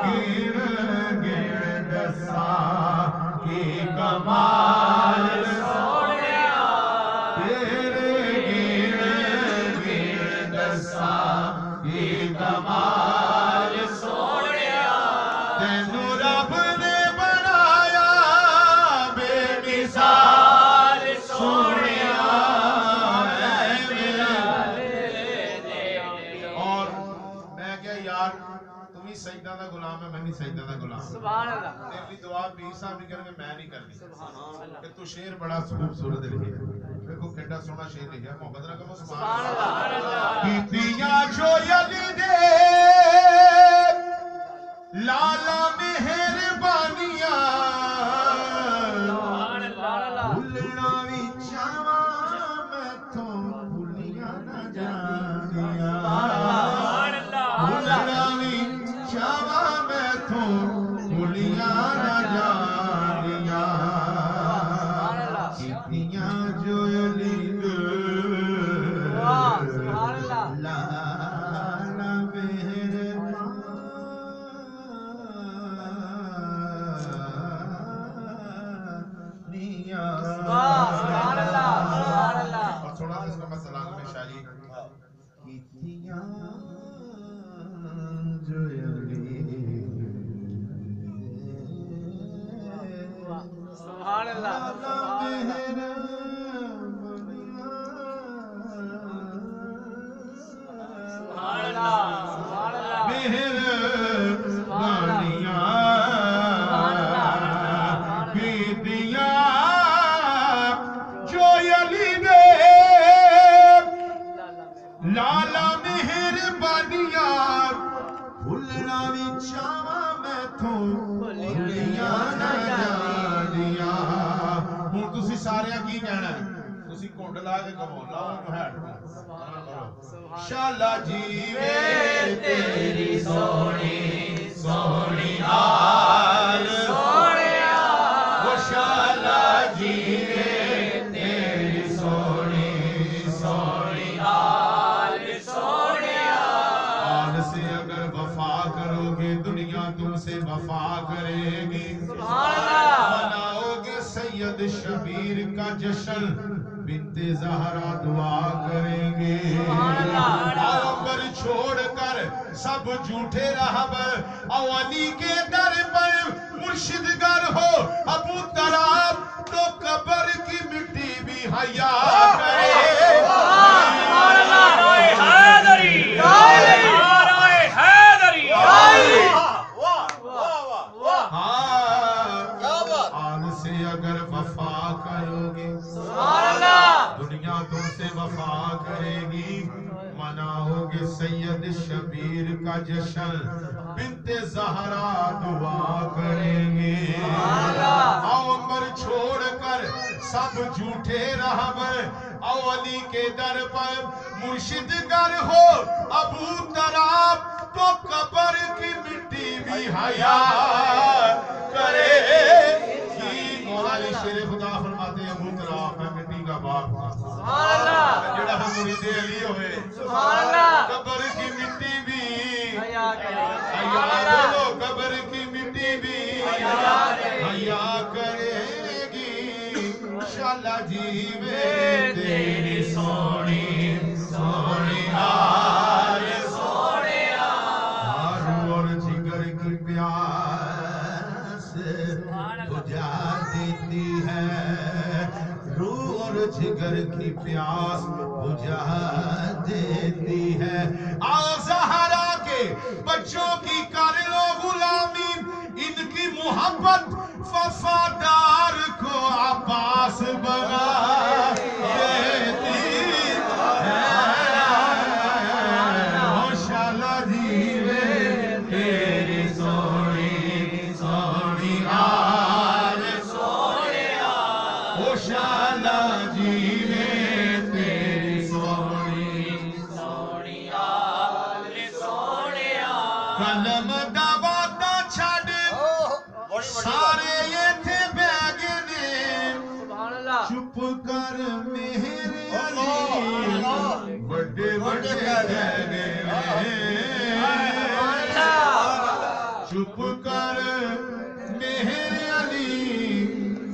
گن گن دسا کی کمال سونیا تیرے گن گن دسا کی کمال سونیا تینوں رب نے بنایا بے مثال سونیا اے میرا اور میں کیا یار تم ہی سجدہ دا غلام ہے میں نہیں سجدہ دا غلام سبحان اللہ تیری دعا پیر صاحب بھی کریں گے میں نہیں کرنی کہ تو شعر بڑا خوبصورت لکھے دیکھو کیڈا سونا شعر لکھا محمد نہ کہو سبحان اللہ کیتیاں جو یلی دے لالا مہربانیاں بھولنا وی چاواں میں تو بھولیاں نہ جانیاں بھولنا وی چاواں میں تو بھولیاں نہ جانیاں کیتیاں جو یلی دے لالا مہربانیاں سبحان اللہ اور تھوڑا سا اس کا مسئلہ میں شاعری کیتیاں جو یلی سبحان اللہ لالا مہربانیاں بھولنا وی چاواں میں تو بھولیاں نہ جانیاں ہن تسی سارے کی کہنا ہے تسی کونڈ لا کے کہو لاؤ جو ہے شالا جیوے تیری سونی سونی آل سونیا وہ شالا جیوے تیری سونی سونی آل سونیا آل سے اگر وفا کرو گے دنیا تم سے وفا کرے گی مناؤ گے سید شبیر کا جشن بنت زہرا دعا کریں گے آؤ پر چھوڑ کر سب جھوٹے رہبر او علی کے در پر مرشد گر ہو ابو طراب تو قبر کی مٹی بھی حیا کرے نعرہ حیدری نعرہ حیدری آن سے اگر وفا کرو گے دنیا تم سے وفا کرے گی مناؤ گے سید شبیر کا جشن بنت زہرا دعا کریں گے آؤ عمر چھوڑ کر سب جھوٹے رہبر او علی کے در پر مرشد گر ہو ابو طراب تو قبر کی مٹی بھی حیا کرے گی مولانا شیر خدا فرماتے ہیں ابو طراب میں مٹی کا باپ جڑا ہم مرید علی ہوئے قبر کی مٹی بھی حیا بولو قبر کی مٹی بھی حیا کرے گی شالا جیوے تیری سونی سونی آل سونیا آرو اور جگر کی پیاس بجھا دیتی ہے روح اور جگر کی پیاس بجھا دیتی ہے آؤ زہرا کے بچوں کی کر لو غلامی ان کی محبت وفادار کو عباس بنا دیتی ہے او شالا جیوے تیری سونی سونی آل سونیا او شالا جیوے تیری سونی سونی آل سونیا قلم دا وعدہ چھڑ سارے یہ تھے بیگنے چپ کر میرے علی بڑے بڑے کہنے چپ کر میرے علی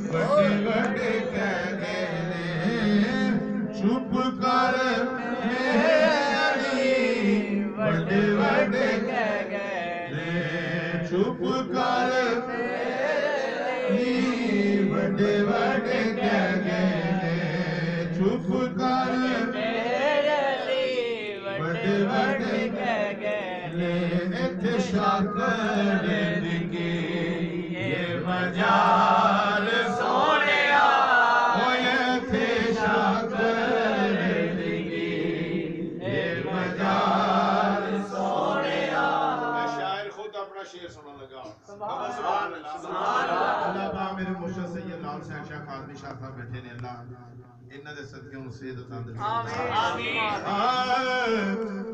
بڑے بڑے کہہ گئے چپ کر میرے علی بڑے بڑے کہہ گئے چپ کر میرے بڑے بڑے کہہ گئے چپ کر میرے علی بڑے بڑے کہہ گئے اتھے شاکر لگی یہ مجال سونیا ہوئے اتھے شاکر لگی یہ مجال سونیا میں شاعر خود اپنا شعر سنا لگا سبحان اللہ اللہ پاک میرے مرشد سید لال حسین شاہ قادری شاہ صاحب بیٹھے نے اللہ انہاں دے صدقے انہوں سید تاندر آمین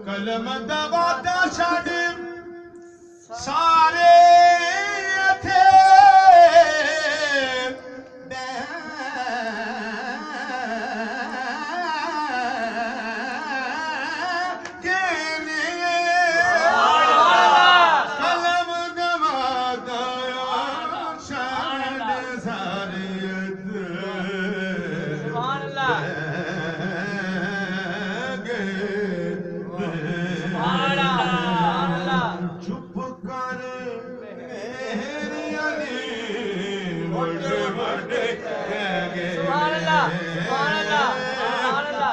کلم دواتا چھڑ سارے تھے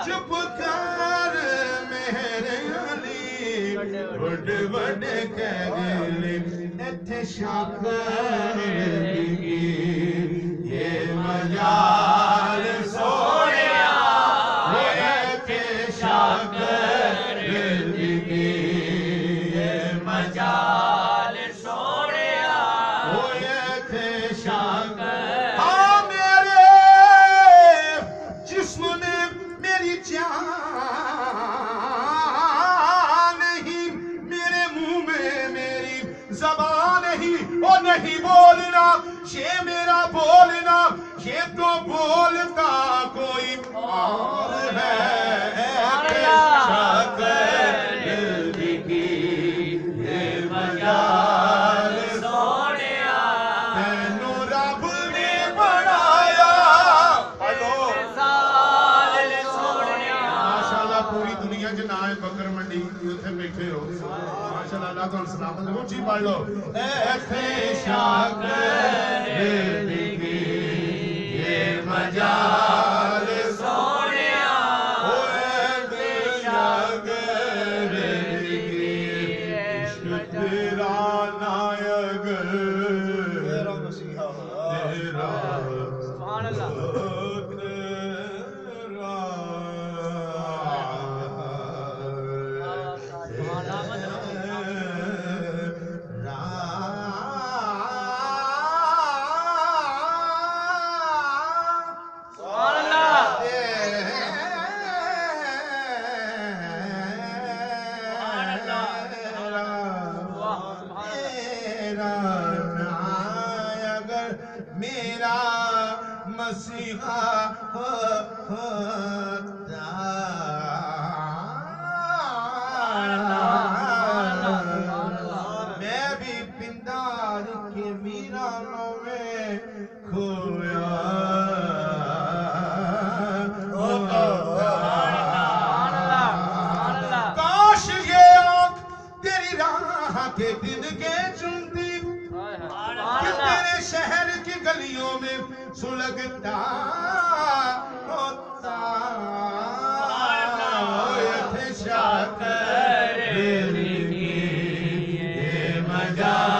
چپ کر میرے علی بڑے بڑے کہہ گئے اتھے شاکر لگی یہ مجال سونیا اتھے شاکر لگی یہ مجال سونیا اتھے شاکر ہاں میرے جسم نے میری جان نہیں میرے منہ میں میری زبان نہیں اور نہیں بولنا یہ میرا بولنا یہ تو بولتا کوئی اور ہے شاکر لگی یہ مجال سونیا تینوں رب نے بڑھایا پوری دنیا جنائے بکر منڈی اتھے بیٹھے ہو ماشاءاللہ اللہ تو سلامت ہو جی پڑھ لو اتھے شاکر لگی یہ مجال سونیا اتھے شاکر لگی عشق تیرا نائگ تیرا مسیحہ تیرا سبحان اللہ میرا مسیحا ہوتا میں بھی پندار کے ویرانوں میں کھویا کاش یہ آنکھ تیری راہ کے دن کے چنتی کہ تیرے شہر کی گلیوں میں سلگتا ہوتا اتھے شاکر لگی یہ مجال